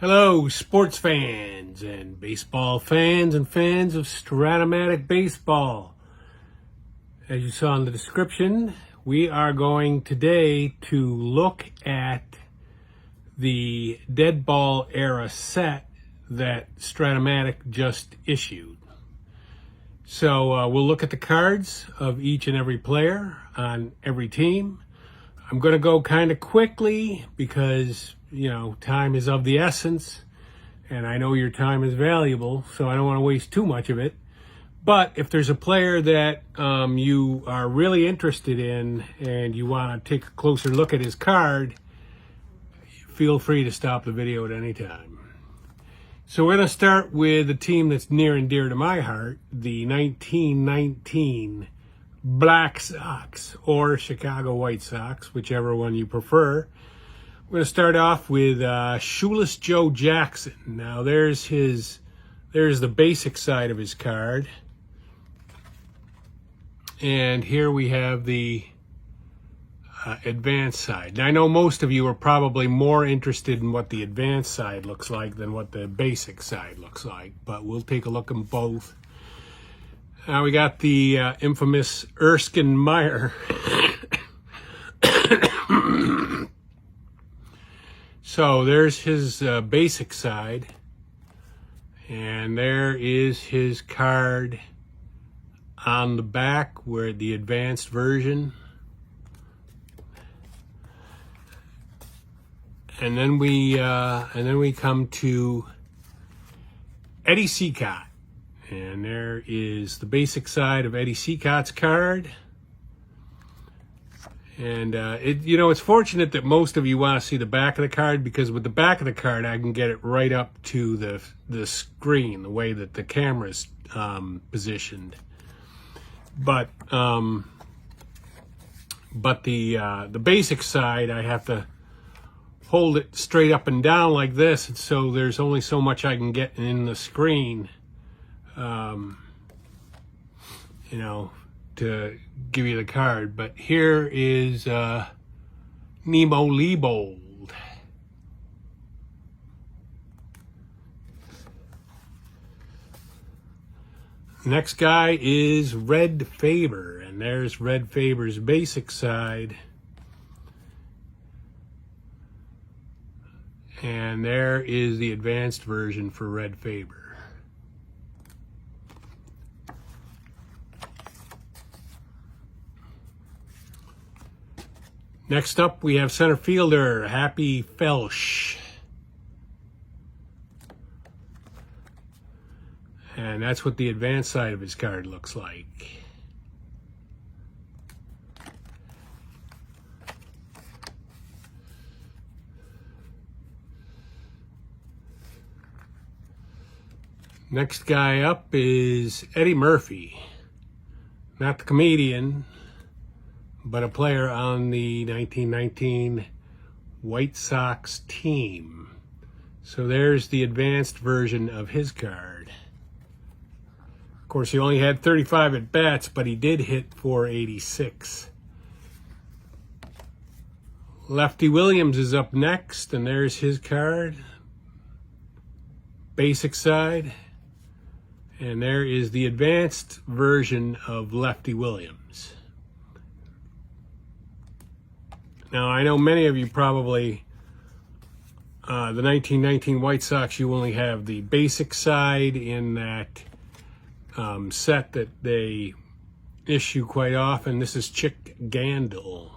Hello, sports fans and baseball fans and fans of Strat-O-Matic baseball. As you saw in the description, we are going today to look at the dead ball era set that Strat-O-Matic just issued. So we'll look at the cards of each and every player on every team. I'm going to go kind of quickly because, time is of the essence, and I know your time is valuable, so I don't want to waste too much of it. But if there's a player that you are really interested in and you want to take a closer look at his card, feel free to stop the video at any time. So we're going to start with a team that's near and dear to my heart, the 1919 Black Sox, or Chicago White Sox, whichever one you prefer. We're going to start off with Shoeless Joe Jackson. Now there's the basic side of his card. And here we have the advanced side. Now I know most of you are probably more interested in what the advanced side looks like than what the basic side looks like, but we'll take a look at both. Now we got the infamous Erskine Meyer. So there's his basic side, and there is his card on the back, where the advanced version. And then we come to Eddie Cicotte. And there is the basic side of Eddie Cicotte's card. And it's fortunate that most of you want to see the back of the card, because with the back of the card I can get it right up to the screen, the way that the camera's positioned. But the basic side, I have to hold it straight up and down like this, and so there's only so much I can get in the screen. To give you the card. But here is Nemo Leibold. Next guy is Red Faber, and there's Red Faber's basic side. And there is the advanced version for Red Faber. Next up, we have center fielder Happy Felsch. And that's what the advanced side of his card looks like. Next guy up is Eddie Murphy. Not the comedian, but a player on the 1919 White Sox team. So there's the advanced version of his card. Of course, he only had 35 at-bats, but he did hit 486. Lefty Williams is up next, and there's his card. Basic side. And there is the advanced version of Lefty Williams. Now, I know many of you probably, the 1919 White Sox, you only have the basic side in that set that they issue quite often. This is Chick Gandil.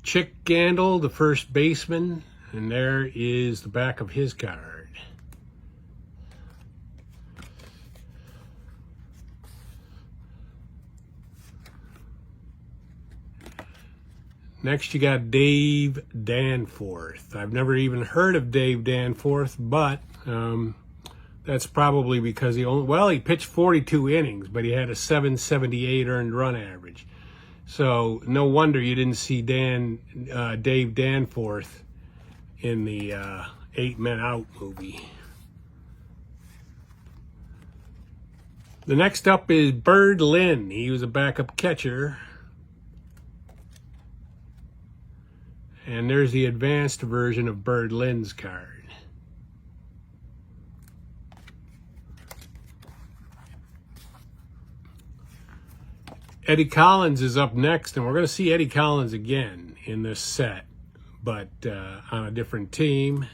Chick Gandil, the first baseman, and there is the back of his card. Next, you got Dave Danforth. I've never even heard of Dave Danforth, but that's probably because he pitched 42 innings, but he had a 778 earned run average. So no wonder you didn't see Dave Danforth in the 8 Men Out movie. The next up is Bird Lynn. He was a backup catcher. And there's the advanced version of Bird Lynn's card. Eddie Collins is up next, and we're going to see Eddie Collins again in this set, but on a different team.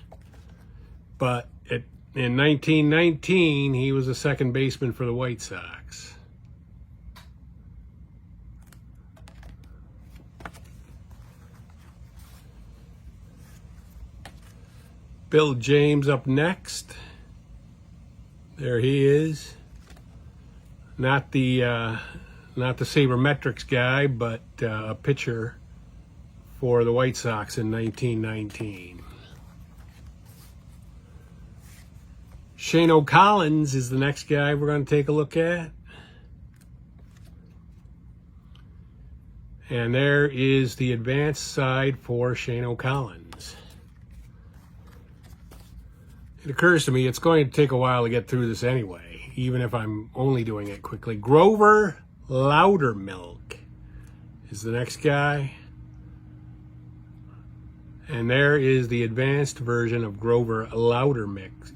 But in 1919, he was a second baseman for the White Sox. Bill James up next. There he is. Not the sabermetrics guy, but a pitcher for the White Sox in 1919. Shane O'Collins is the next guy we're going to take a look at. And there is the advanced side for Shane O'Collins. It occurs to me it's going to take a while to get through this anyway, even if I'm only doing it quickly. Grover Loudermilk is the next guy. And there is the advanced version of Grover Loudermilk's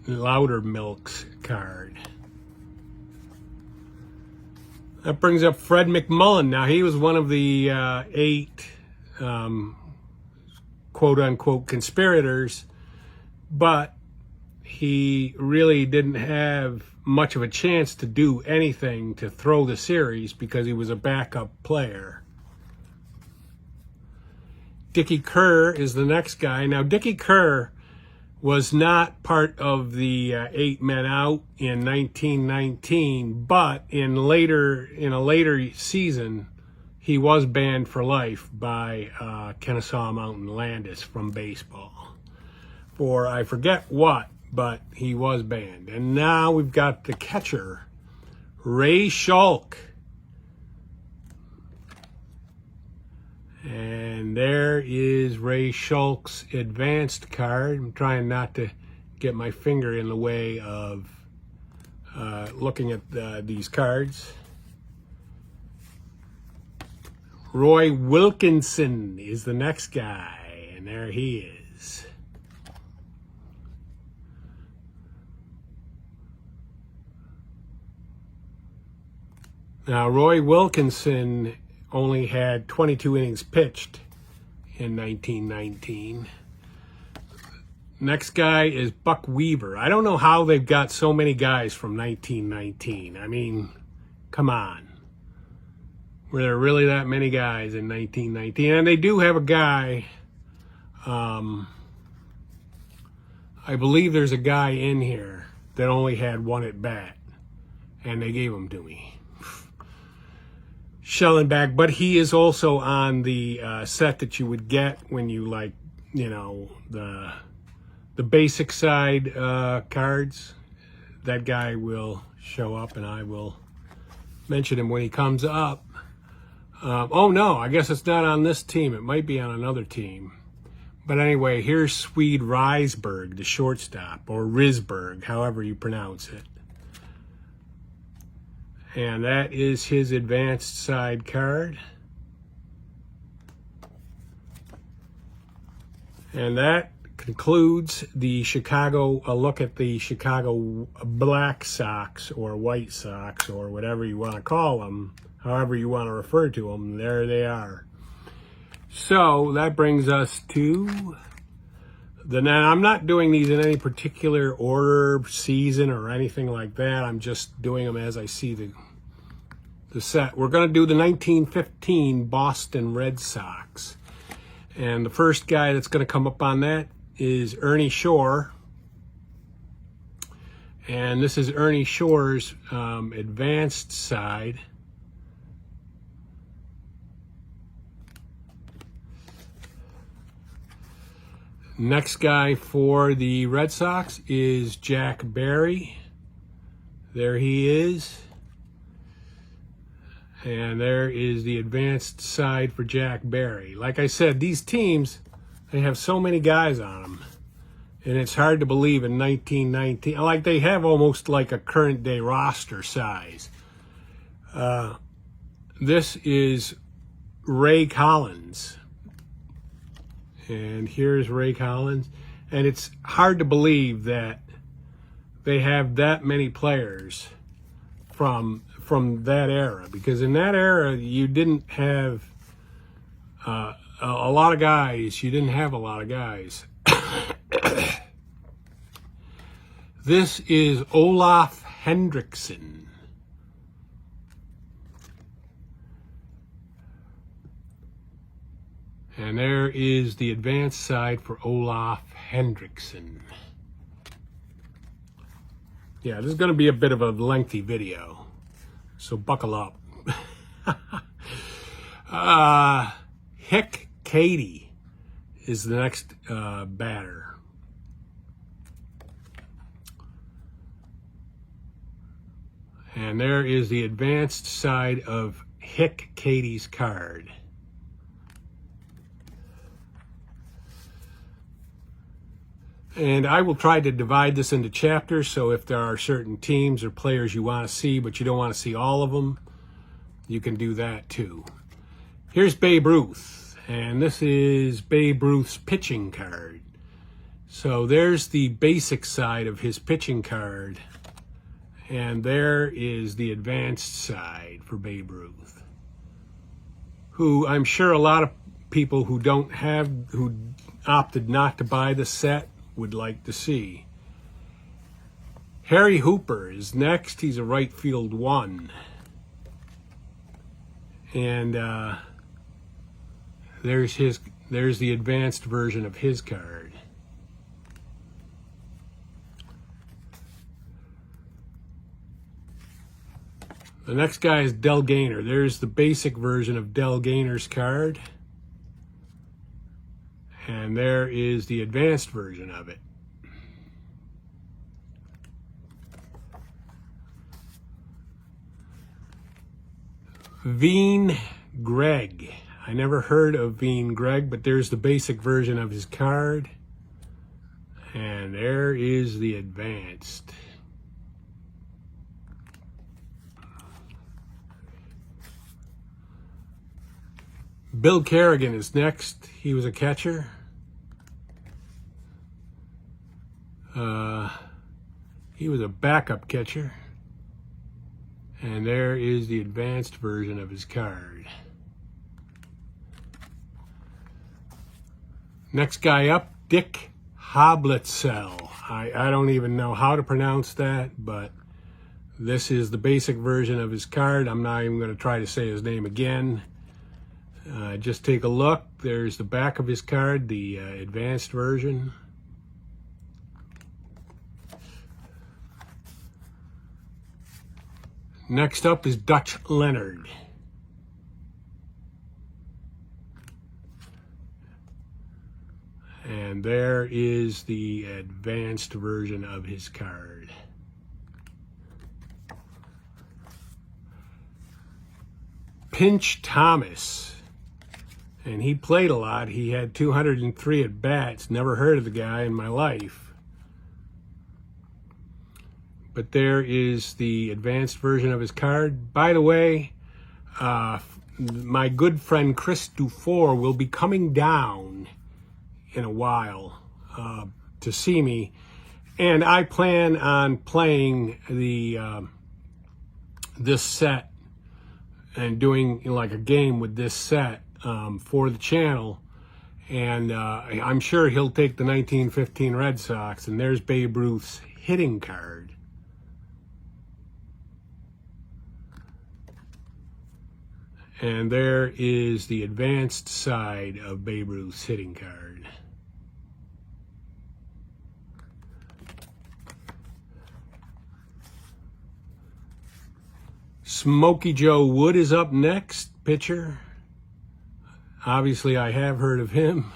card. That brings up Fred McMullen. Now, he was one of the 8 quote-unquote conspirators, but he really didn't have much of a chance to do anything to throw the series because he was a backup player. Dickie Kerr is the next guy. Now, Dickie Kerr was not part of the 8 men out in 1919, but in a later season, he was banned for life by Kennesaw Mountain Landis from baseball for I forget what, but he was banned. And now we've got the catcher, Ray Schulk. And there is Ray Schulk's advanced card. I'm trying not to get my finger in the way of looking at these cards. Roy Wilkinson is the next guy, and there he is. Now, Roy Wilkinson only had 22 innings pitched in 1919. Next guy is Buck Weaver. I don't know how they've got so many guys from 1919. I mean, come on. Were there really that many guys in 1919? And they do have a guy, I believe there's a guy in here that only had 1 at bat, and they gave him to me. Schellenbach, but he is also on the set that you would get when you the basic side cards. That guy will show up, and I will mention him when he comes up. Oh no, I guess it's not on this team. It might be on another team. But anyway, here's Swede Risberg, the shortstop, or Risberg, however you pronounce it. And that is his advanced side card. And that concludes the a look at the Chicago Black Sox or White Sox or whatever you want to call them, however you want to refer to them. There they are. So that brings us to now I'm not doing these in any particular order, season, or anything like that. I'm just doing them as I see the set. We're going to do the 1915 Boston Red Sox. And the first guy that's going to come up on that is Ernie Shore. And this is Ernie Shore's advanced side. Next guy for the Red Sox is Jack Barry. There he is. And there is the advanced side for Jack Barry. Like I said, these teams, they have so many guys on them. And it's hard to believe in 1919, like they have almost like a current day roster size. This is Ray Collins. And here's Ray Collins. And it's hard to believe that they have that many players from that era, because in that era you didn't have a lot of guys. You didn't have a lot of guys. This is Olaf Hendrickson. And there is the advanced side for Olaf Hendrickson. Yeah, this is going to be a bit of a lengthy video, so buckle up. Hick Katie is the next batter. And there is the advanced side of Hick Katie's card. And I will try to divide this into chapters, so if there are certain teams or players you want to see, but you don't want to see all of them, you can do that too. Here's Babe Ruth, and this is Babe Ruth's pitching card. So there's the basic side of his pitching card, and there is the advanced side for Babe Ruth, who I'm sure a lot of people who opted not to buy the set would like to see. Harry Hooper is next. He's a right field 1. And there's the advanced version of his card. The next guy is Del Gaynor. There's the basic version of Del Gaynor's card. And there is the advanced version of it. Veen Gregg. I never heard of Veen Gregg, but there's the basic version of his card. And there is the advanced. Bill Kerrigan is next. He was a catcher. He was a backup catcher. And there is the advanced version of his card. Next guy up, Dick Hoblitzell. I don't even know how to pronounce that, but this is the basic version of his card. I'm not even going to try to say his name again. Just take a look. There's the back of his card, the advanced version. Next up is Dutch Leonard. And there is the advanced version of his card. Pinch Thomas. And he played a lot. He had 203 at-bats. Never heard of the guy in my life. But there is the advanced version of his card. By the way, my good friend Chris Dufour will be coming down in a while to see me. And I plan on playing this set and doing like a game with this set for the channel. And I'm sure he'll take the 1915 Red Sox. And there's Babe Ruth's hitting card. And there is the advanced side of Babe Ruth's hitting card. Smokey Joe Wood is up next, pitcher. Obviously, I have heard of him.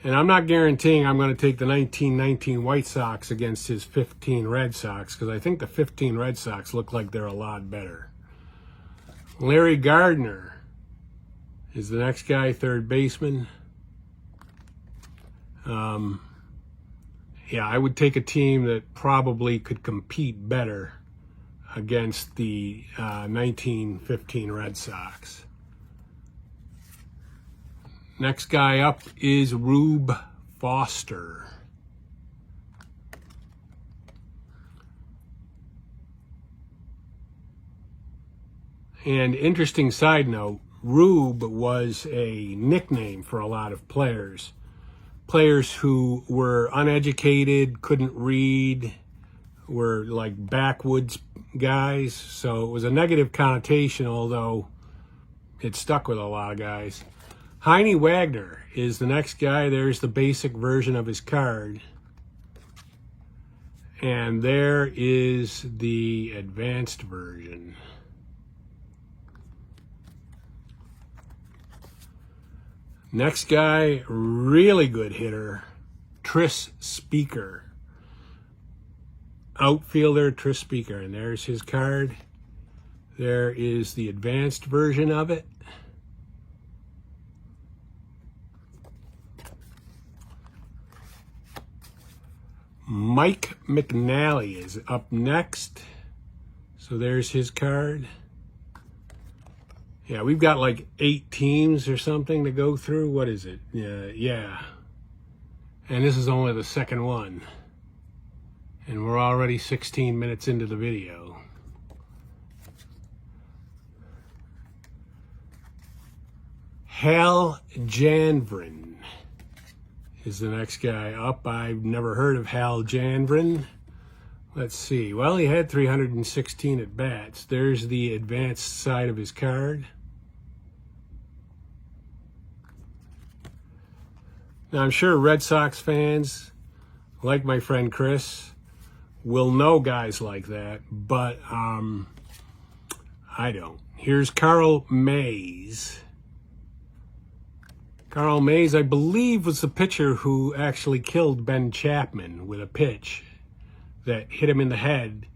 And I'm not guaranteeing I'm going to take the 1919 White Sox against his 15 Red Sox, because I think the 15 Red Sox look like they're a lot better. Larry Gardner is the next guy, third baseman. Yeah, I would take a team that probably could compete better against the 1915 Red Sox. Next guy up is Rube Foster. And interesting side note, Rube was a nickname for a lot of players. Players who were uneducated, couldn't read, were like backwoods guys. So it was a negative connotation, although it stuck with a lot of guys. Heine Wagner is the next guy. There's the basic version of his card. And there is the advanced version. Next guy, really good hitter, Tris Speaker. Outfielder, Tris Speaker. And there's his card. There is the advanced version of it. Mike McNally is up next. So there's his card. Yeah, we've got like 8 teams or something to go through. What is it? Yeah. And this is only the second one. And we're already 16 minutes into the video. Hal Janvrin is the next guy up. I've never heard of Hal Janvrin. Let's see. Well, he had 316 at bats. There's the advanced side of his card. Now, I'm sure Red Sox fans, like my friend Chris, will know guys like that, but I don't. Here's Carl Mays. Carl Mays, I believe, was the pitcher who actually killed Ben Chapman with a pitch that hit him in the head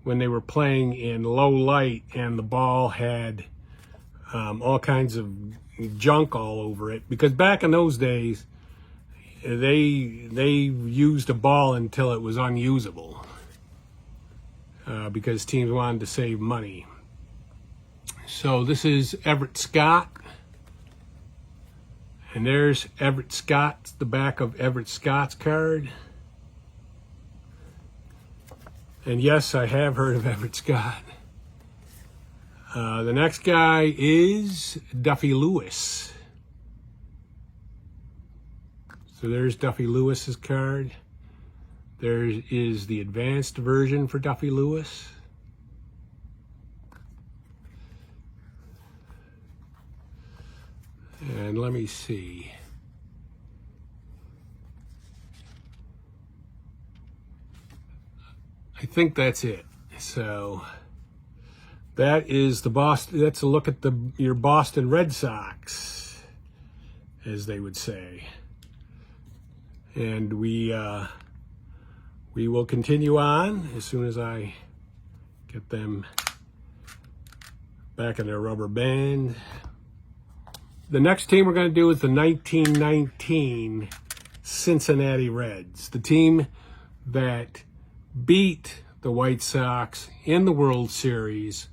when they were playing in low light, and the ball had all kinds of junk all over it. Because back in those days, they used a ball until it was unusable because teams wanted to save money. So this is Everett Scott. And there's Everett Scott, the back of Everett Scott's card. And yes, I have heard of Everett Scott. The next guy is Duffy Lewis. So there's Duffy Lewis's card. There is the advanced version for Duffy Lewis. And let me see. I think that's it. So that is the Boston. That's a look at your Boston Red Sox, as they would say. And we will continue on as soon as I get them back in their rubber band. The next team we're going to do is the 1919 Cincinnati Reds, the team that beat the White Sox in the World Series.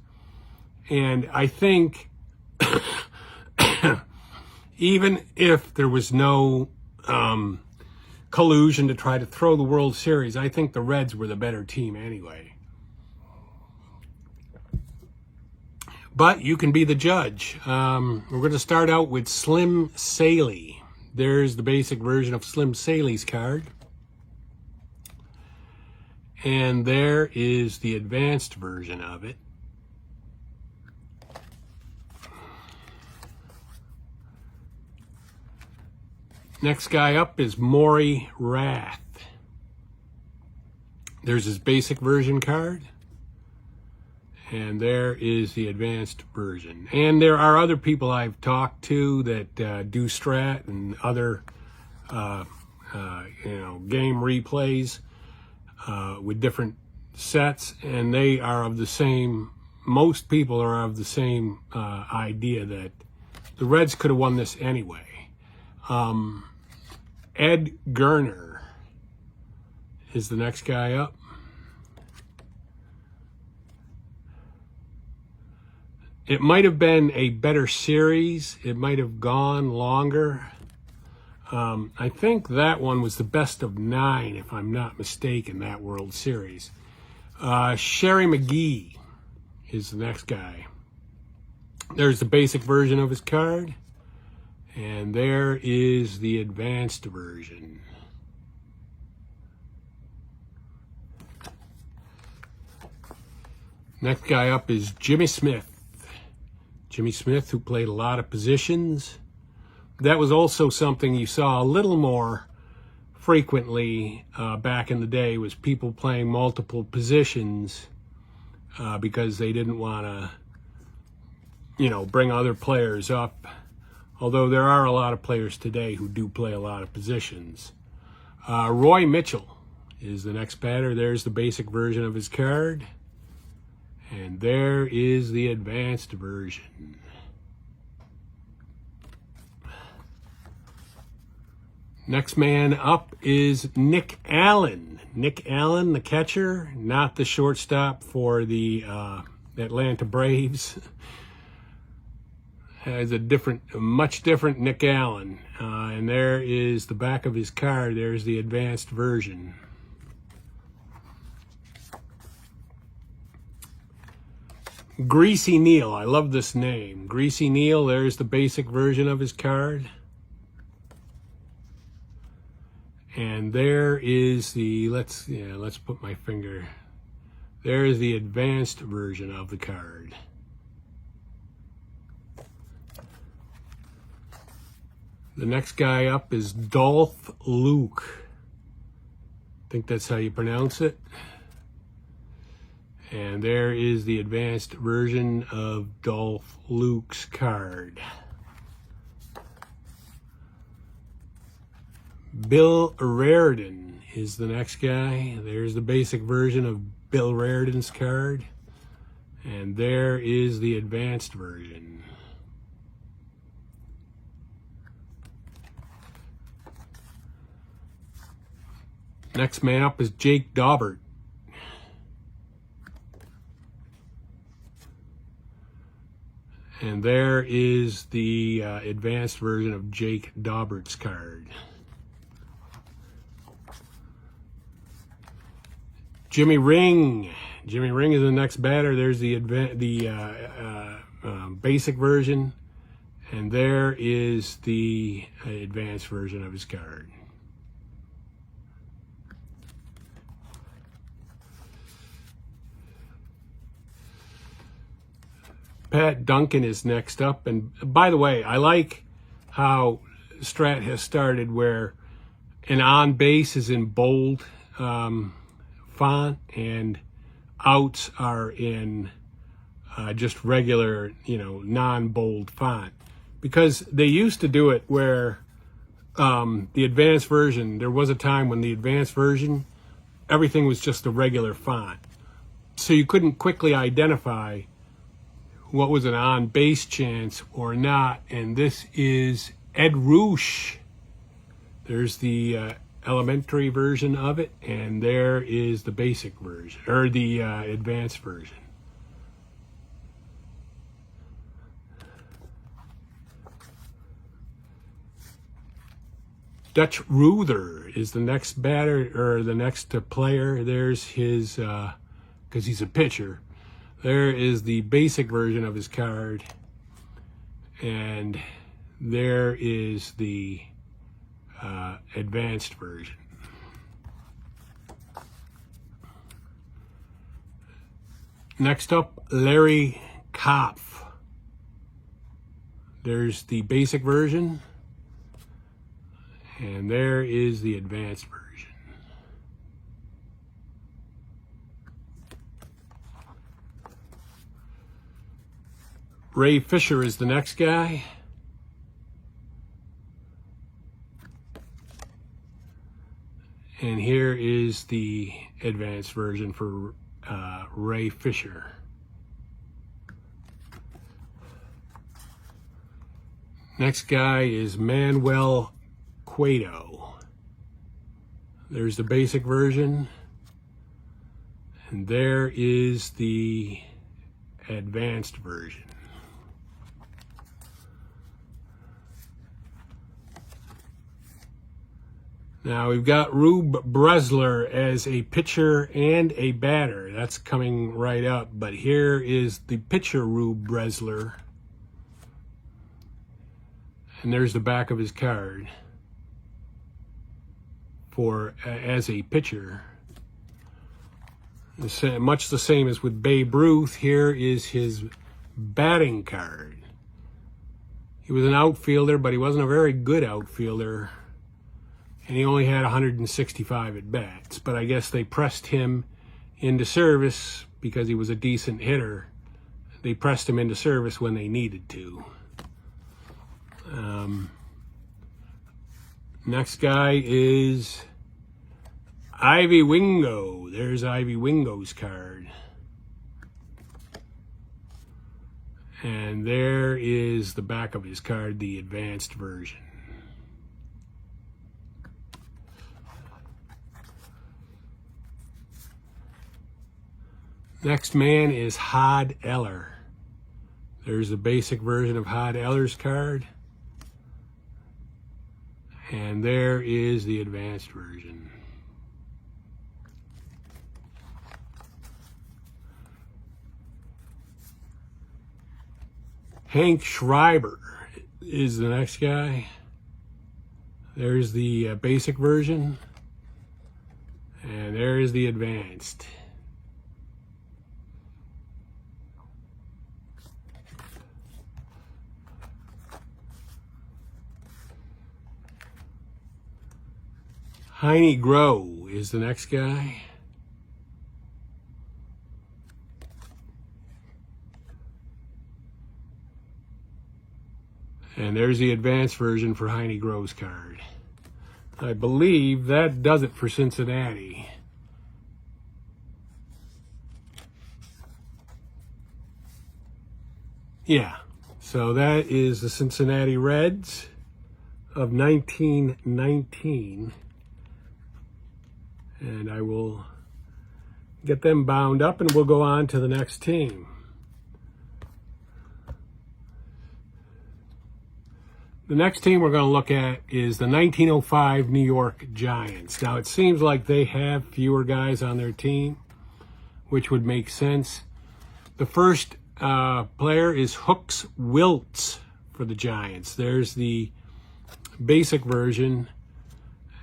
And I think even if there was no collusion to try to throw the World Series, I think the Reds were the better team anyway. But you can be the judge. We're going to start out with Slim Saley. There's the basic version of Slim Saley's card. And there is the advanced version of it. Next guy up is Maury Rath. There's his basic version card. And there is the advanced version. And there are other people I've talked to that do Strat and other game replays with different sets, and they are of the same, most people are of the same idea that the Reds could have won this anyway. Ed Gerner is the next guy up. It might have been a better series. It might have gone longer. I think that one was the best of 9, if I'm not mistaken, that World Series. Sherry McGee is the next guy. There's the basic version of his card, and there is the advanced version. Next guy up is Jimmy Smith. Jimmy Smith, who played a lot of positions. That was also something you saw a little more frequently back in the day, was people playing multiple positions because they didn't want to, bring other players up. Although there are a lot of players today who do play a lot of positions. Roy Mitchell is the next batter. There's the basic version of his card. And there is the advanced version. Next man up is Nick Allen. Nick Allen, the catcher, not the shortstop for the Atlanta Braves. Has a much different Nick Allen. And there is the back of his card. There's the advanced version. Greasy Neal, I love this name. Greasy Neal, there's the basic version of his card. And there is the, let's put my finger. There is the advanced version of the card. The next guy up is Dolph Luke. I think that's how you pronounce it. And there is the advanced version of Dolph Luke's card. Bill Raridan is the next guy. There's the basic version of Bill Raridan's card. And there is the advanced version. Next man up is Jake Daubert. And there is the advanced version of Jake Daubert's card. Jimmy Ring. Jimmy Ring is the next batter. There's the basic version. And there is the advanced version of his card. Pat Duncan is next up. And by the way, I like how Strat has started where an on base is in bold font and outs are in just regular, non-bold font. Because they used to do it where the advanced version, there was a time when the advanced version, everything was just a regular font. So you couldn't quickly identify what was an on-base chance or not, and this is Ed Roosh. There's the elementary version of it, and there is the basic version, or the advanced version. Dutch Ruther is the next batter, or the next player. There's his, because he's a pitcher. There is the basic version of his card, and there is the advanced version. Next up, Larry Kopf. There's the basic version, and there is the advanced version. Ray Fisher is the next guy. And here is the advanced version for Ray Fisher. Next guy is Manuel Cueto. There's the basic version. And there is the advanced version. Now we've got Rube Bresler as a pitcher and a batter. That's coming right up. But here is the pitcher, Rube Bresler. And there's the back of his card for as a pitcher. Much the same as with Babe Ruth, here is his batting card. He was an outfielder, but he wasn't a very good outfielder. And he only had 165 at-bats. But I guess they pressed him into service because he was a decent hitter. They pressed him into service when they needed to. Next guy is Ivy Wingo. There's Ivy Wingo's card. And there is the back of his card, the advanced version. Next man is Hod Eller. There's the basic version of Hod Eller's card. And there is the advanced version. Hank Schreiber is the next guy. There's the basic version. And there is the advanced. Heine Groh is the next guy. And there's the advanced version for Heine Groh's card. I believe that does it for Cincinnati. Yeah, so that is the Cincinnati Reds of 1919. And I will get them bound up and we'll go on to the next team. The next team we're going to look at is the 1905 New York Giants. Now, it seems like they have fewer guys on their team, which would make sense. The first player is Hooks Wiltz for the Giants. There's the basic version.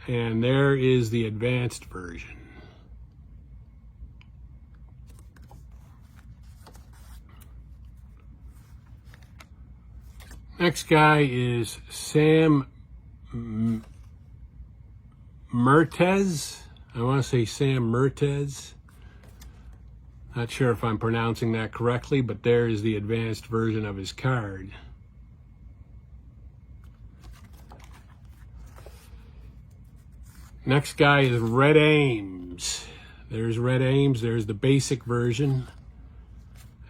And there is the advanced version. Next guy is Sam Mertes. I want to say Sam Mertes. Not sure if I'm pronouncing that correctly, but there is the advanced version of his card. Next guy is Red Ames. There's Red Ames. There's the basic version.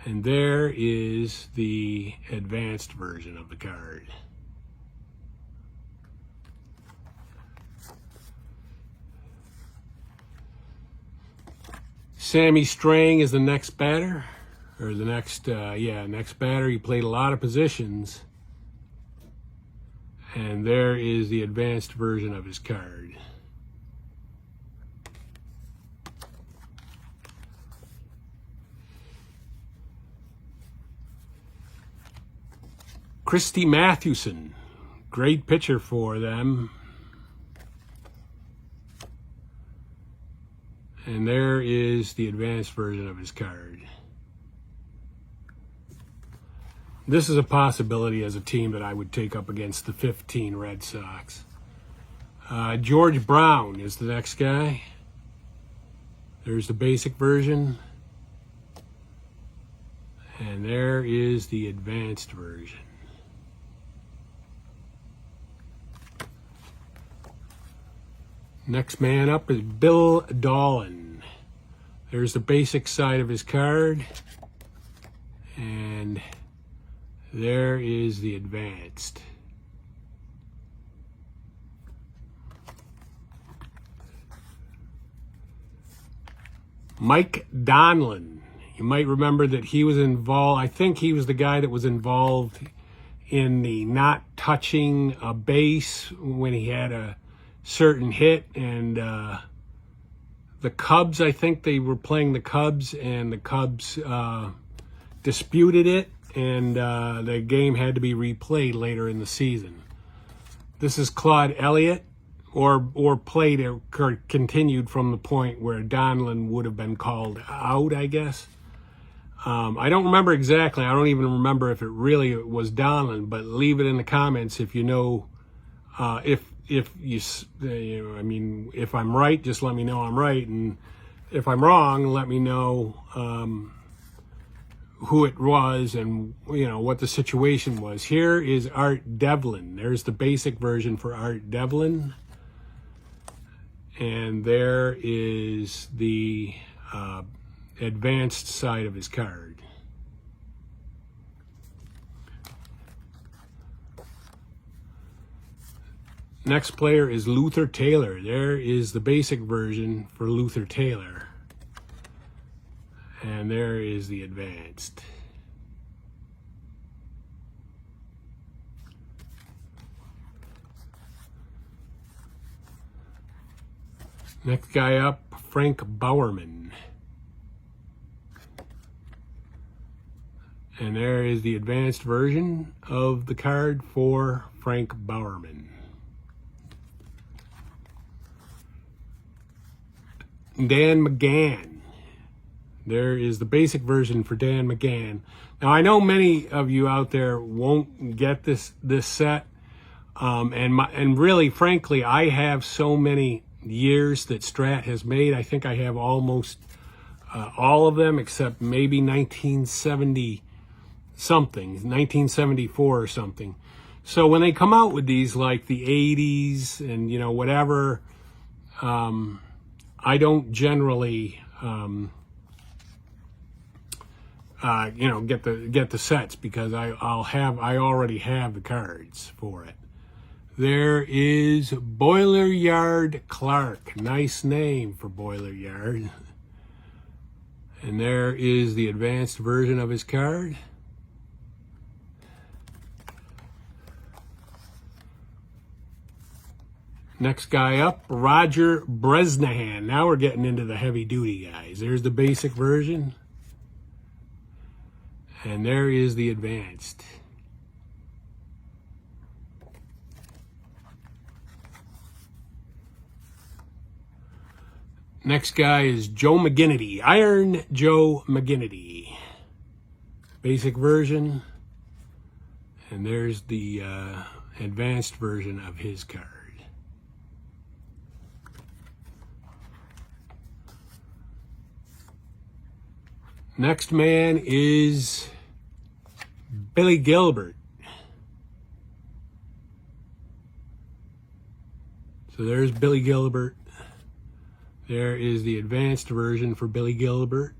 And there is the advanced version of the card. Sammy Strang is the next batter. Or the next, next batter. He played a lot of positions. And there is the advanced version of his card. Christy Mathewson, great pitcher for them. And there is the advanced version of his card. This is a possibility as a team that I would take up against the 15 Red Sox. George Brown is the next guy. There's the basic version. And there is the advanced version. Next man up is Bill Dolan. There's the basic side of his card. And there is the advanced. Mike Donlin. You might remember that he was involved. I think he was the guy that was involved in the not touching a base when he had a certain hit, and the Cubs, I think they were playing the Cubs, and the Cubs disputed it, and the game had to be replayed later in the season. This is Claude Elliott, or played or continued from the point where Donlin would have been called out, I guess. I don't remember exactly. I don't even remember if it really was Donlin, but leave it in the comments if you know. If you know, I mean, if I'm right, just let me know I'm right, and if I'm wrong, let me know who it was and, you know, what the situation was. Here is Art Devlin. There's the basic version for Art Devlin, and there is the advanced side of his card. Next player is Luther Taylor. There is the basic version for Luther Taylor. And there is the advanced. Next guy up, Frank Bowerman. And there is the advanced version of the card for Frank Bowerman. Dan McGann. There is the basic version for Dan McGann. Now, I know many of you out there won't get this set, and really, frankly, I have so many years that Strat has made. I think I have almost all of them except maybe 1970 something, 1974 or something. So when they come out with these, like the 80s and, you know, whatever, I don't generally you know, get the sets, because I already have the cards for it. There is Boiler Yard Clark. Nice name for Boiler Yard. And there is the advanced version of his card. Next guy up, Roger Bresnahan. Now we're getting into the heavy-duty guys. There's the basic version. And there is the advanced. Next guy is Joe McGinnity. Iron Joe McGinnity. Basic version. And there's the advanced version of his card. Next man is Billy Gilbert. So there's Billy Gilbert. There is the advanced version for Billy Gilbert.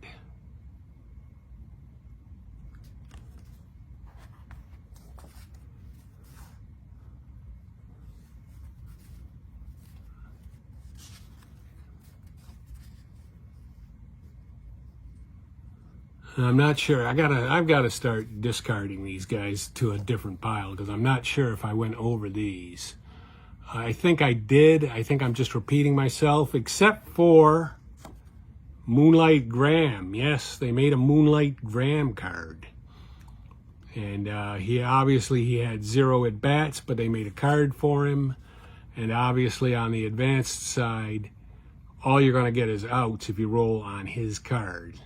I'm not sure. I've got to start discarding these guys to a different pile, because I'm not sure if I went over these. I think I did. I think I'm just repeating myself, except for Moonlight Graham. Yes, they made a Moonlight Graham card. And he had 0 at bats, but they made a card for him. And obviously on the advanced side, all you're going to get is outs if you roll on his card.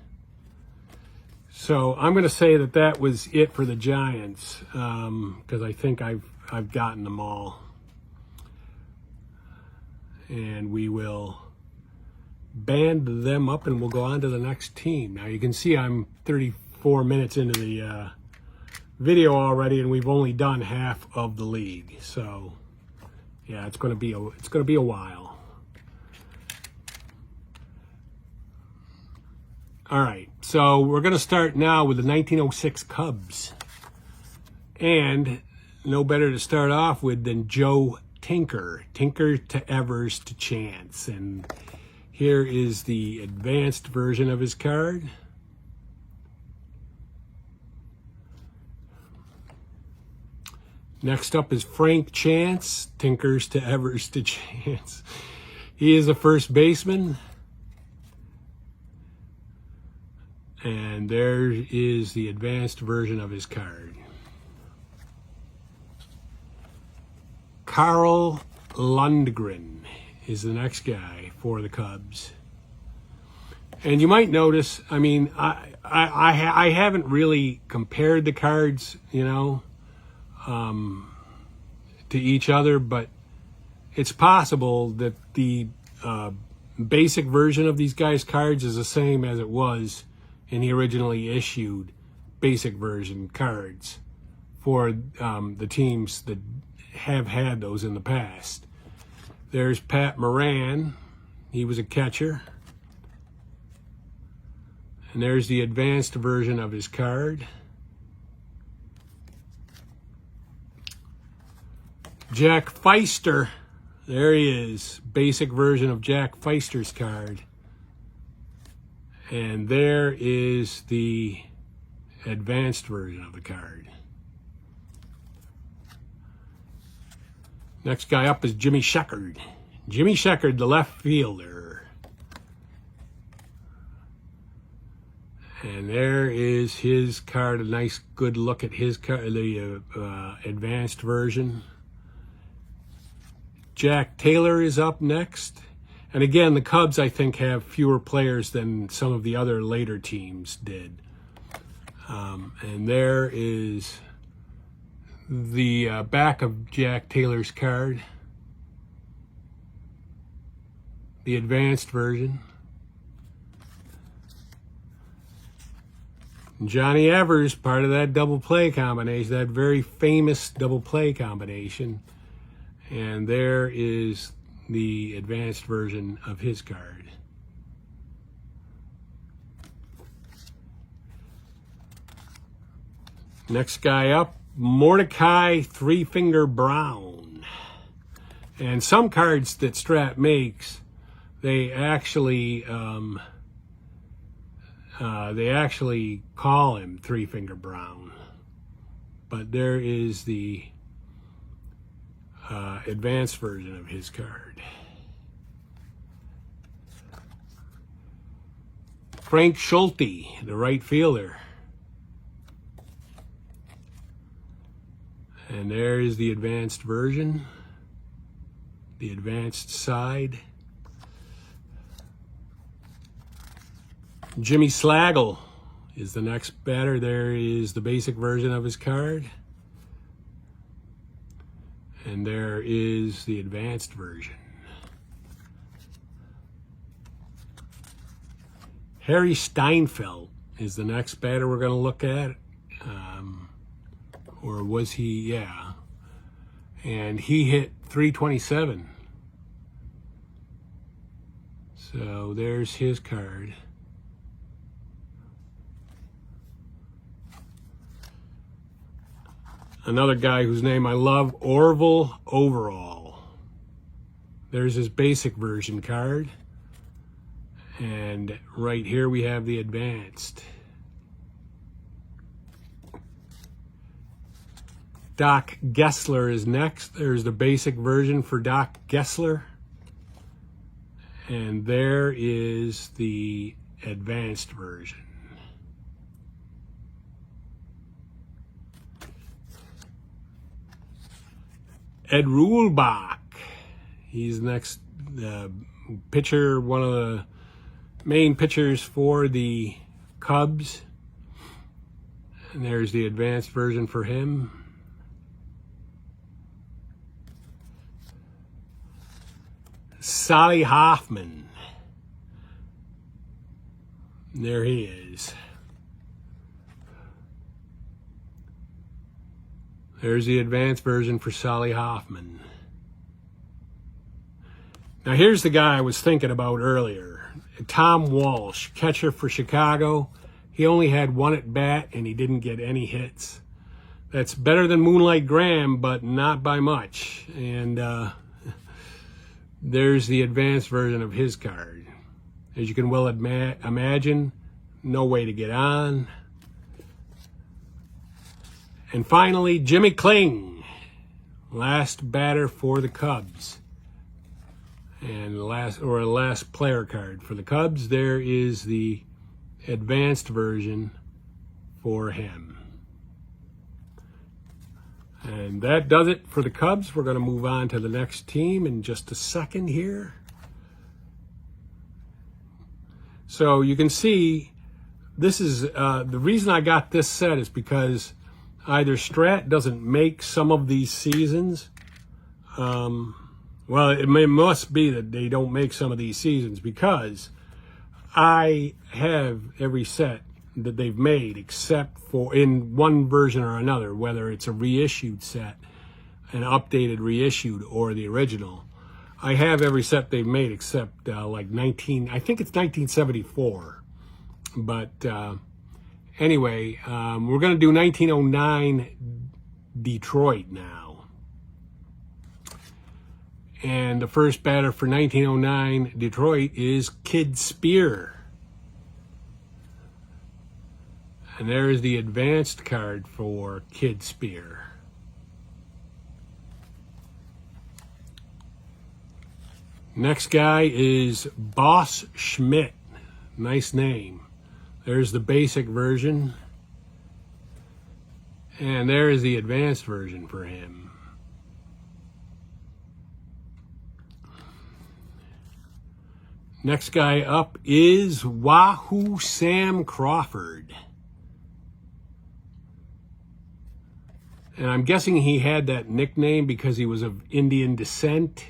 So I'm going to say that was it for the Giants, because I think I've gotten them all. And we will band them up and we'll go on to the next team. Now you can see I'm 34 minutes into the video already, and we've only done half of the league. So yeah, it's going to be a while. All right, so we're going to start now with the 1906 Cubs. And no better to start off with than Joe Tinker. Tinker to Evers to Chance. And here is the advanced version of his card. Next up is Frank Chance, Tinkers to Evers to Chance. He is a first baseman. And there is the advanced version of his card. Carl Lundgren is the next guy for the Cubs. And you might notice, I mean, I haven't really compared the cards, you know, to each other, but it's possible that the basic version of these guys' cards is the same as it was in the originally issued basic version cards for the teams that have had those in the past. There's Pat Moran. He was a catcher. And there's the advanced version of his card. Jack Feister. There he is. Basic version of Jack Feister's card. And there is the advanced version of the card. Next guy up is Jimmy Sheckard. Jimmy Sheckard, the left fielder. And there is his card, a nice good look at his card, the advanced version. Jack Taylor is up next. And again, the Cubs, I think, have fewer players than some of the other later teams did. And there is the back of Jack Taylor's card, the advanced version. Johnny Evers, part of that double play combination, that very famous double play combination. And there is the advanced version of his card. Next guy up, Mordecai Three-Finger Brown. And some cards that Strat makes, they actually call him Three-Finger Brown. But there is the advanced version of his card. Frank Schulte, the right fielder. And there is the advanced version, the advanced side. Jimmy Slagle is the next batter. There is the basic version of his card. And there is the advanced version. Harry Steinfeld is the next batter we're going to look at. Or was he? Yeah. And he hit 327. So there's his card. Another guy whose name I love, Orville Overall. There's his basic version card. And right here we have the advanced. Doc Gessler is next. There's the basic version for Doc Gessler. And there is the advanced version. Ed Ruhlbach. He's the next pitcher, one of the main pitchers for the Cubs. And there's the advanced version for him. Solly Hoffman. There he is. There's the advanced version for Solly Hoffman. Now here's the guy I was thinking about earlier. Tom Walsh, catcher for Chicago. He only had one at bat and he didn't get any hits. That's better than Moonlight Graham, but not by much. And there's the advanced version of his card. As you can well imagine, no way to get on. And finally, Jimmy Kling. last batter for the Cubs. And the last player card for the Cubs, there is the advanced version for him. And that does it for the Cubs. We're going to move on to the next team in just a second here. So you can see this is the reason I got this set is because either Strat doesn't make some of these seasons. Well, it must be that they don't make some of these seasons, because I have every set that they've made except for in one version or another, whether it's a reissued set, an updated reissued, or the original. I have every set they've made except I think it's 1974. But anyway, we're going to do 1909 Detroit now. And the first batter for 1909 Detroit is Kid Spear. And there's the advanced card for Kid Spear. Next guy is Boss Schmidt. Nice name. There's the basic version. And there is the advanced version for him. Next guy up is Wahoo Sam Crawford. And I'm guessing he had that nickname because he was of Indian descent.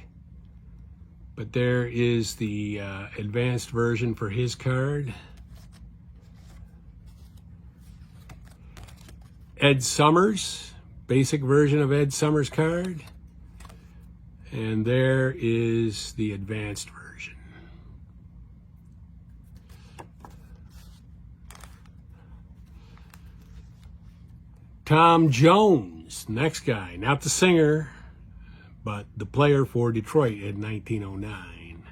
But there is the advanced version for his card. Ed Summers, basic version of Ed Summers card. And there is the advanced version. Tom Jones, next guy, not the singer, but the player for Detroit in 1909.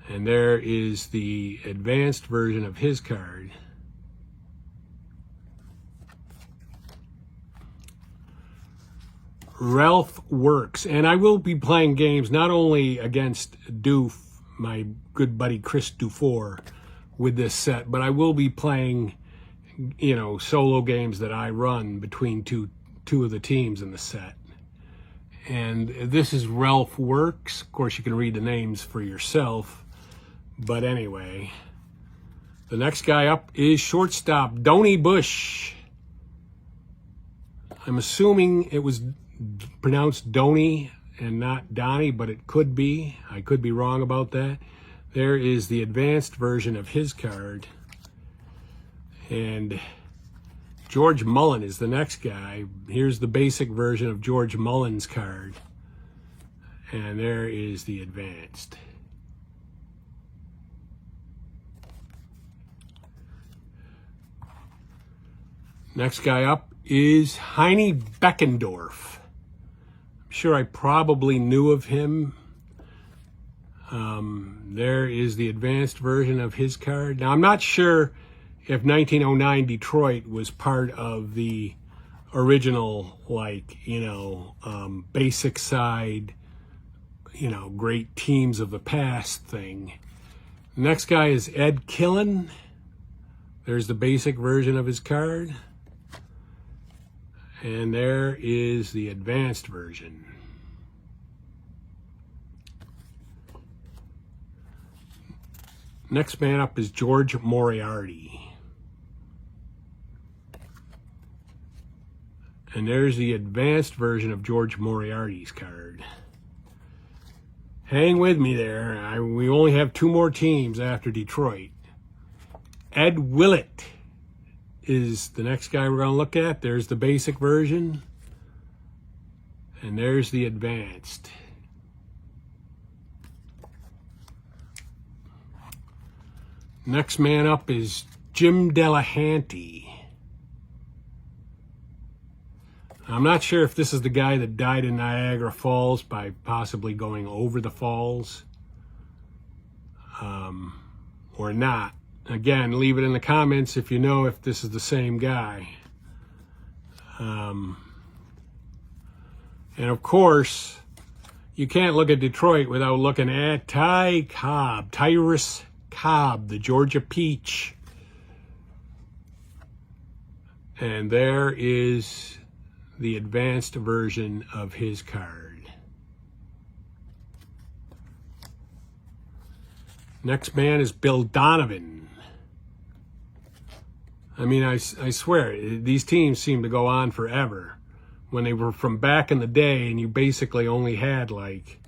And there is the advanced version of his card. Ralph Works, and I will be playing games not only against Doof, my good buddy Chris Dufour, with this set, but I will be playing, solo games that I run between two of the teams in the set. And this is Ralph Works. Of course, you can read the names for yourself. But anyway, the next guy up is shortstop Donnie Bush. I'm assuming it was pronounced Donnie and not Donnie, but it could be. I could be wrong about that. There is the advanced version of his card. And George Mullen is the next guy. Here's the basic version of George Mullen's card. And there is the advanced. Next guy up is Heine Beckendorf. I'm sure I probably knew of him. There is the advanced version of his card. Now, I'm not sure if 1909 Detroit was part of the original, basic side, great teams of the past thing. The next guy is Ed Killen. There's the basic version of his card. And there is the advanced version. Next man up is George Moriarty. And there's the advanced version of George Moriarty's card. Hang with me there. We only have two more teams after Detroit. Ed Willett is the next guy we're going to look at. There's the basic version. And there's the advanced. Next man up is Jim Delahanty. I'm not sure if this is the guy that died in Niagara Falls by possibly going over the falls or not. Again, leave it in the comments if you know if this is the same guy. And of course, you can't look at Detroit without looking at Tyrus Cobb, the Georgia Peach. And there is the advanced version of his card. Next man is Bill Donovan. I mean, I swear, these teams seem to go on forever. When they were from back in the day and you basically only had like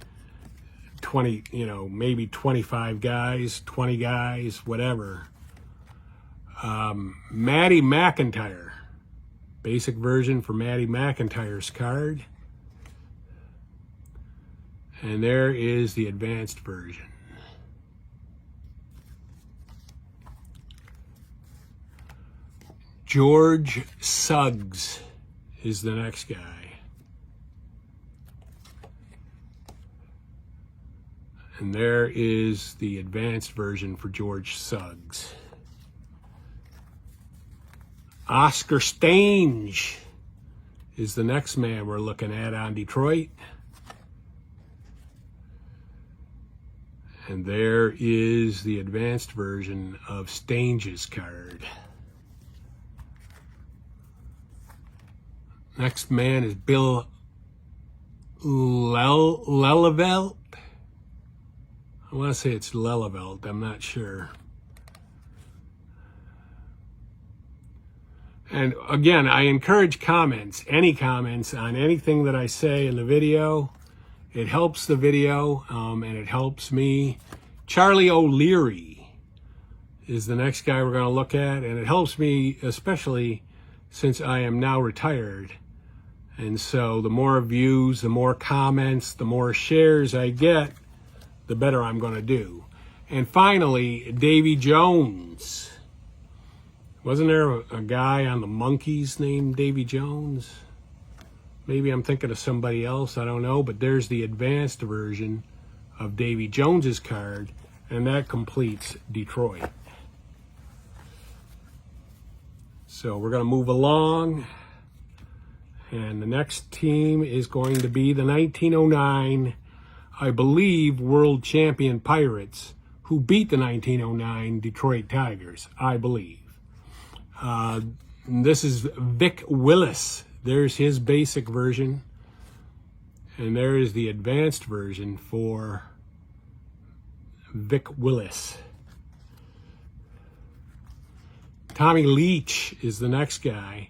20, maybe 25 guys, 20 guys, whatever. Matty McIntyre. Basic version for Matty McIntyre's card. And there is the advanced version. George Suggs is the next guy. And there is the advanced version for George Suggs. Oscar Stange is the next man we're looking at on Detroit. And there is the advanced version of Stange's card. Next man is Bill Lelevelt. I want to say it's Lelevelt. I'm not sure. And again, I encourage comments, any comments on anything that I say in the video. It helps the video, and it helps me. Charlie O'Leary is the next guy we're going to look at, and it helps me especially since I am now retired. And so the more views, the more comments, the more shares I get, the better I'm going to do. And finally, Davy Jones. Wasn't there a guy on the Monkees named Davy Jones? Maybe I'm thinking of somebody else, I don't know. But there's the advanced version of Davy Jones's card, and that completes Detroit. So we're going to move along. And the next team is going to be the 1909, I believe, world champion Pirates, who beat the 1909 Detroit Tigers, I believe. This is Vic Willis. There's his basic version. And there is the advanced version for Vic Willis. Tommy Leach is the next guy.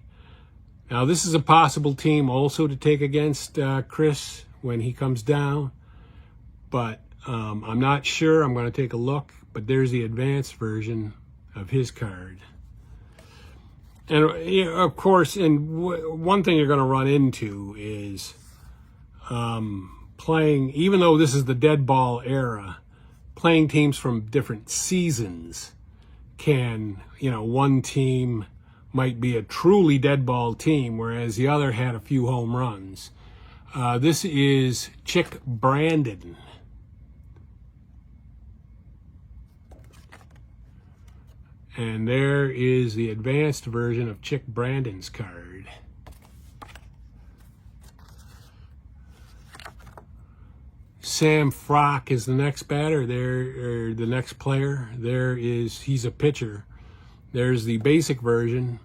Now, this is a possible team also to take against Chris when he comes down. But I'm not sure. I'm going to take a look. But there's the advanced version of his card. And, of course, one thing you're going to run into is playing, even though this is the dead ball era, playing teams from different seasons can, one team might be a truly dead ball team, whereas the other had a few home runs. This is Chick Brandon. And there is the advanced version of Chick Brandon's card. Sam Frock is the next batter there, or the next player. He's a pitcher. There's the basic version,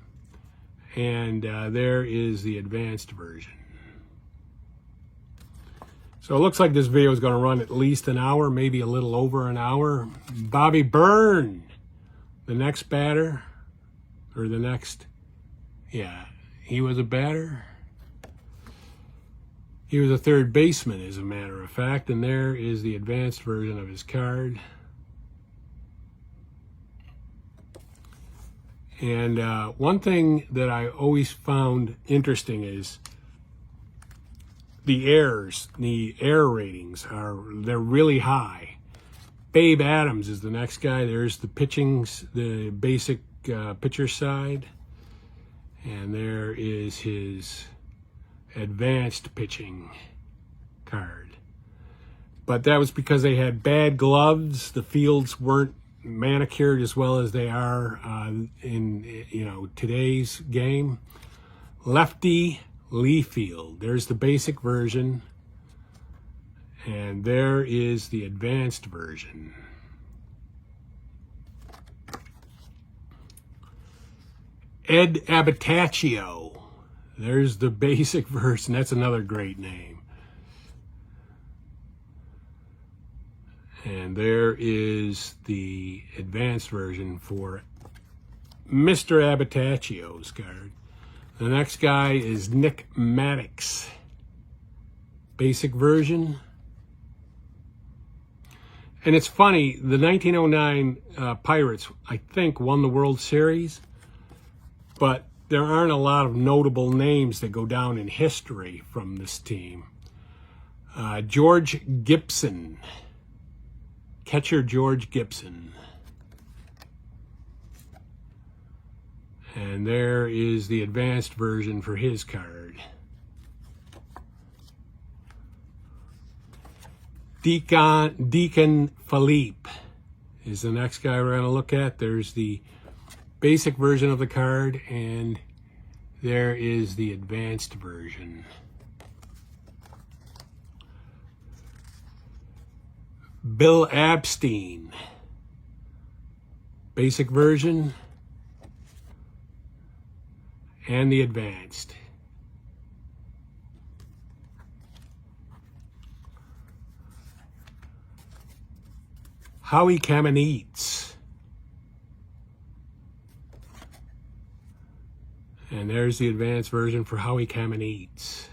and there is the advanced version. So it looks like this video is going to run at least an hour, maybe a little over an hour. Bobby Byrne, the next batter, or the next, he was a batter. He was a third baseman, as a matter of fact, and there is the advanced version of his card. And one thing that I always found interesting is the errors. The error ratings they're really high. Babe Adams is the next guy. There's the basic pitcher side, and there is his advanced pitching card. But that was because they had bad gloves. The fields weren't manicured as well as they are in today's game. Lefty Leafield. There's the basic version, and there is the advanced version. Ed Abbotaccio. There's the basic version. That's another great name. And there is the advanced version for Mr. Abbotaccio's card. The next guy is Nick Maddox. Basic version. And it's funny, the 1909 Pirates, I think, won the World Series, but there aren't a lot of notable names that go down in history from this team. George Gibson. Catcher George Gibson. And there is the advanced version for his card. Deacon Philippe is the next guy we're going to look at. There's the basic version of the card, and there is the advanced version. Bill Abstein. Basic version and the advanced. Howie Kamenetz. And there's the advanced version for Howie Kamenetz.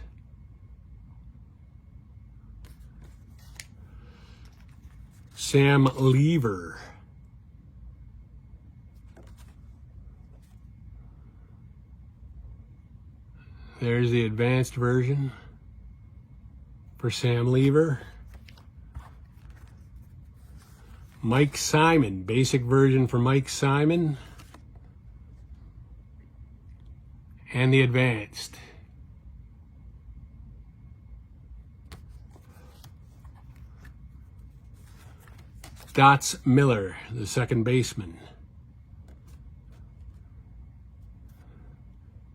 Sam Lever. There's the advanced version for Sam Lever. Mike Simon, basic version for Mike Simon. And the advanced. Dots Miller, the second baseman.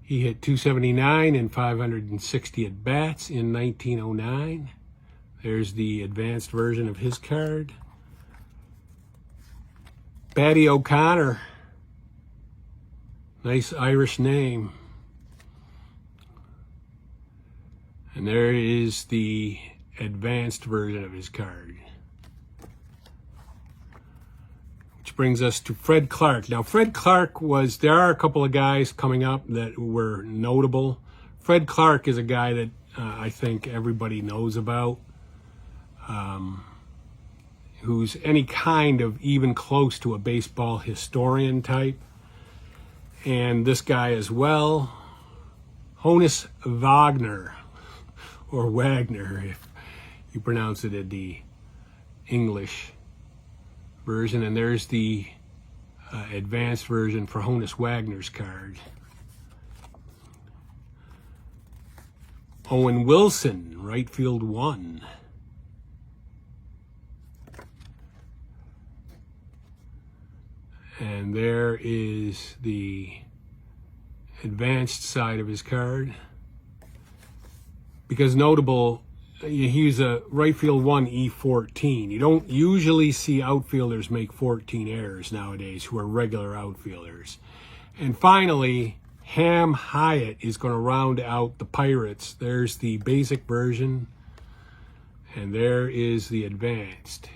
He hit .279 and 560 at bats in 1909. There's the advanced version of his card. Batty O'Connor. Nice Irish name. And there is the advanced version of his card. Which brings us to Fred Clark. Now, Fred Clark was, there are a couple of guys coming up that were notable. Fred Clark is a guy that I think everybody knows about, who's any kind of even close to a baseball historian type. And this guy as well, Honus Wagner, or Wagner, if you pronounce it in the English version. And there's the advanced version for Honus Wagner's card. Owen Wilson, right field 1. And there is the advanced side of his card. Because notable, he's a right field 1 E14. You don't usually see outfielders make 14 errors nowadays who are regular outfielders. And finally, Ham Hyatt is going to round out the Pirates. There's the basic version, and there is the advanced.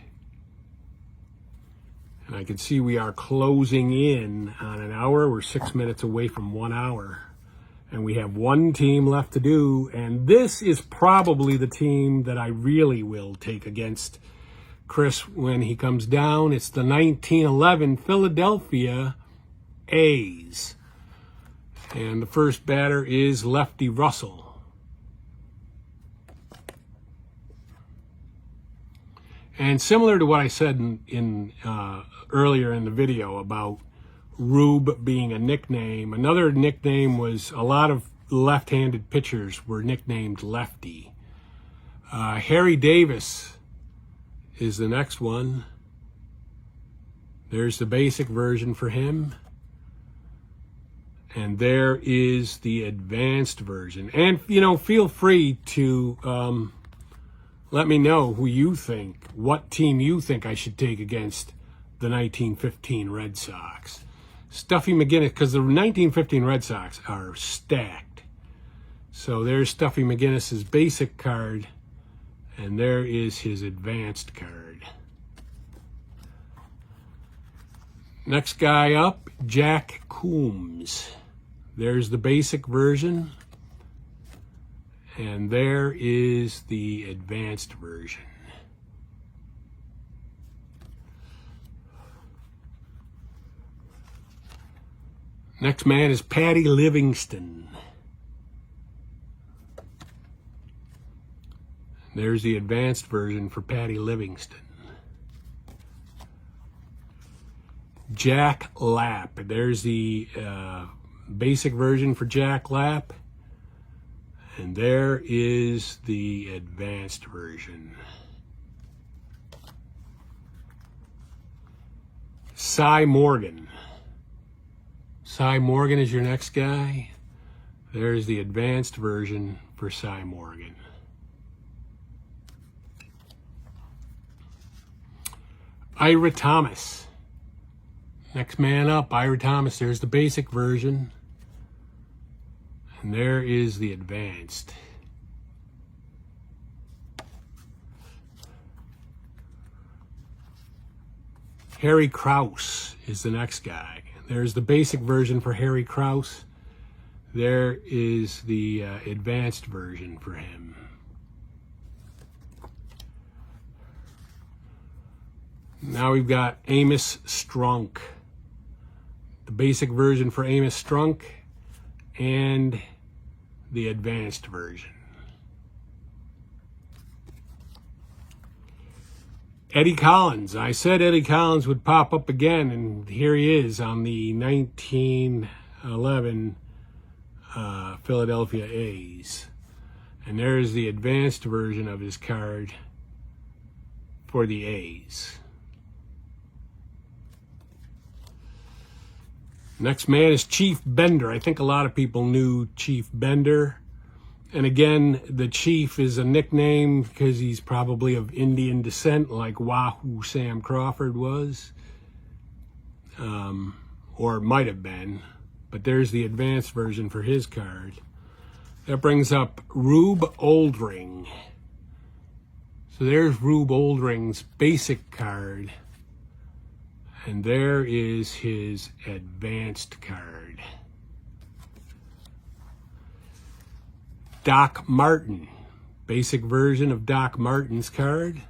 And I can see we are closing in on an hour. We're 6 minutes away from 1 hour. And we have one team left to do. And this is probably the team that I really will take against Chris when he comes down. It's the 1911 Philadelphia A's. And the first batter is Lefty Russell. And similar to what I said in earlier in the video about Rube being a nickname, another nickname was, a lot of left-handed pitchers were nicknamed Lefty. Harry Davis is the next one. There's the basic version for him. And there is the advanced version. And, feel free to let me know who you think, what team you think I should take against the 1915 Red Sox. Stuffy McGinnis, because the 1915 Red Sox are stacked. So there's Stuffy McGinnis's basic card, and there is his advanced card. Next guy up, Jack Coombs. There's the basic version, and there is the advanced version. Next man is Patty Livingston. There's the advanced version for Patty Livingston. Jack Lapp. There's the basic version for Jack Lapp. And there is the advanced version. Cy Morgan. Cy Morgan is your next guy. There's the advanced version for Cy Morgan. Ira Thomas. Next man up, Ira Thomas. There's the basic version. And there is the advanced. Harry Krause is the next guy. There's the basic version for Harry Krause. There is the advanced version for him. Now we've got Amos Strunk. The basic version for Amos Strunk and the advanced version. Eddie Collins. I said Eddie Collins would pop up again, and here he is on the 1911 Philadelphia A's. And there's the advanced version of his card for the A's. Next man is Chief Bender. I think a lot of people knew Chief Bender. And again, the Chief is a nickname because he's probably of Indian descent, like Wahoo Sam Crawford was. Or it might have been. But there's the advanced version for his card. That brings up Rube Oldring. So there's Rube Oldring's basic card. And there is his advanced card. Doc Martin, basic version of Doc Martin's card.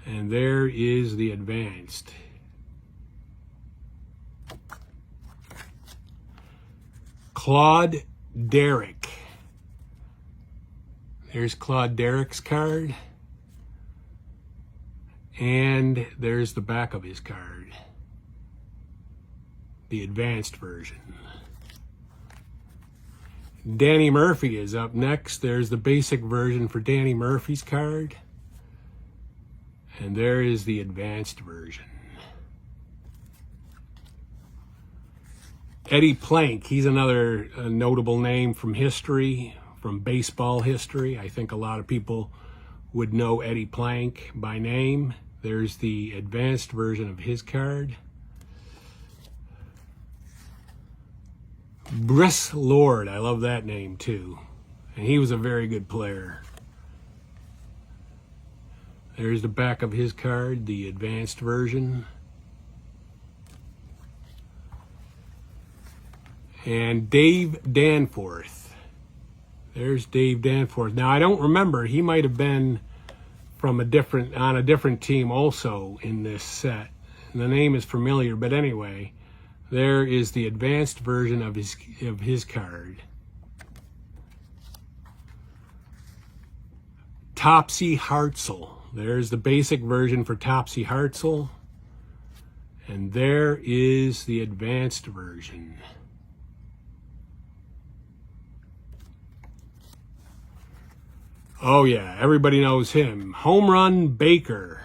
And there is the advanced. Claude Derrick. There's Claude Derrick's card. And there's the back of his card. The advanced version. Danny Murphy is up next. There's the basic version for Danny Murphy's card. And there is the advanced version. Eddie Plank, he's another notable name from history, from baseball history. I think a lot of people would know Eddie Plank by name. There's the advanced version of his card. Briss Lord, I love that name too. And he was a very good player. There's the back of his card, the advanced version. And Dave Danforth. There's Dave Danforth. Now I don't remember, he might have been from on a different team also in this set. And the name is familiar, but anyway, there is the advanced version of his card. Topsy Hartzell. There's the basic version for Topsy Hartzell. And there is the advanced version. Oh yeah, everybody knows him. Home Run Baker.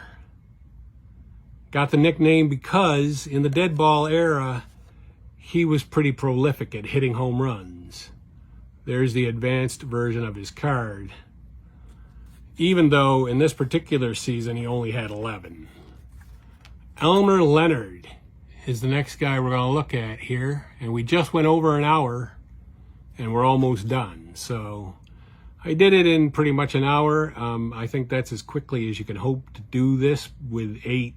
Got the nickname because in the dead ball era, he was pretty prolific at hitting home runs. There's the advanced version of his card. Even though in this particular season he only had 11. Elmer Leonard is the next guy we're going to look at here. And we just went over an hour and we're almost done. So I did it in pretty much an hour. I think that's as quickly as you can hope to do this with 8.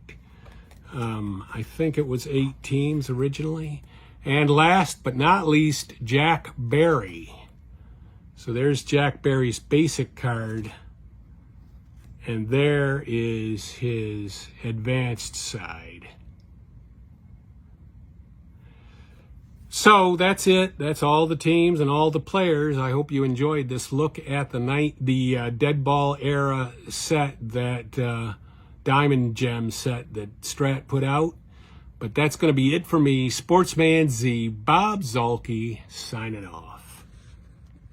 I think it was 8 teams originally. And last but not least, Jack Barry. So there's Jack Barry's basic card. And there is his advanced side. So that's it. That's all the teams and all the players. I hope you enjoyed this look at the dead ball era set, that Diamond Gem set that Strat put out. But that's going to be it for me. Sportsman Z, Bob Zolke, signing off.